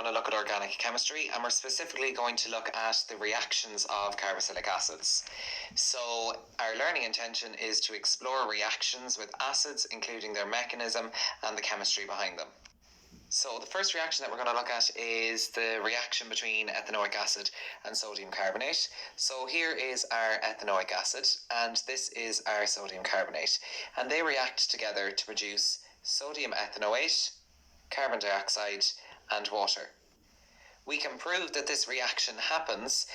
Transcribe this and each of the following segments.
going to look at organic chemistry, and we're specifically going to look at the reactions of carboxylic acids. So our learning intention is to explore reactions with acids, including their mechanism and the chemistry behind them. So the first reaction that we're going to look at is the reaction between ethanoic acid and sodium carbonate. So here is our ethanoic acid and this is our sodium carbonate, and they react together to produce sodium ethanoate, carbon dioxide and water. We can prove that this reaction happens,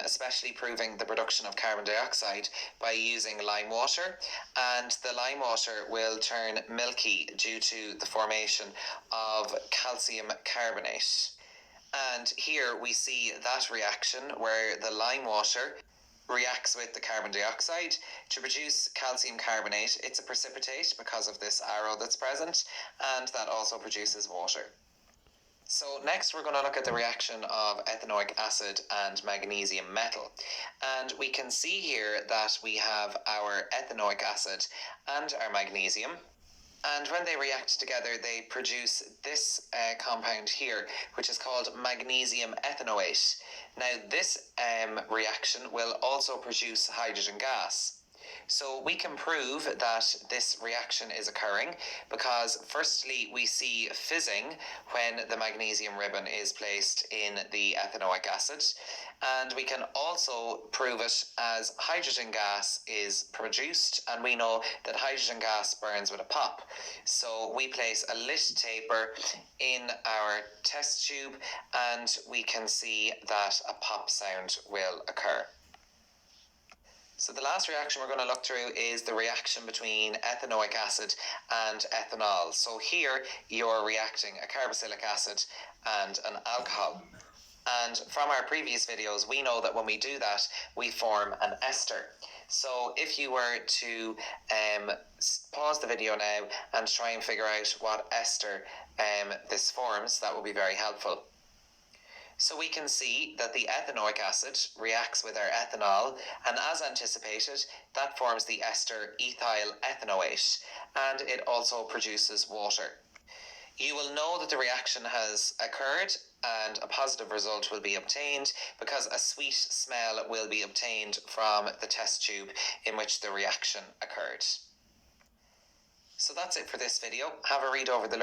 especially proving the production of carbon dioxide, by using lime water, and the lime water will turn milky due to the formation of calcium carbonate. And here we see that reaction where the lime water reacts with the carbon dioxide to produce calcium carbonate. It's a precipitate because of this arrow that's present, and that also produces water. So next we're going to look at the reaction of ethanoic acid and magnesium metal, and we can see here that we have our ethanoic acid and our magnesium, and when they react together they produce this compound here, which is called magnesium ethanoate. Now this reaction will also produce hydrogen gas. So we can prove that this reaction is occurring because firstly we see fizzing when the magnesium ribbon is placed in the ethanoic acid, and we can also prove it as hydrogen gas is produced, and we know that hydrogen gas burns with a pop. So we place a lit taper in our test tube and we can see that a pop sound will occur. So the last reaction we're going to look through is the reaction between ethanoic acid and ethanol. So here you're reacting a carboxylic acid and an alcohol. And from our previous videos, we know that when we do that, we form an ester. So if you were to pause the video now and try and figure out what ester this forms, that will be very helpful. So we can see that the ethanoic acid reacts with our ethanol, and as anticipated, that forms the ester ethyl ethanoate, and it also produces water. You will know that the reaction has occurred and a positive result will be obtained because a sweet smell will be obtained from the test tube in which the reaction occurred. So that's it for this video. Have a read over the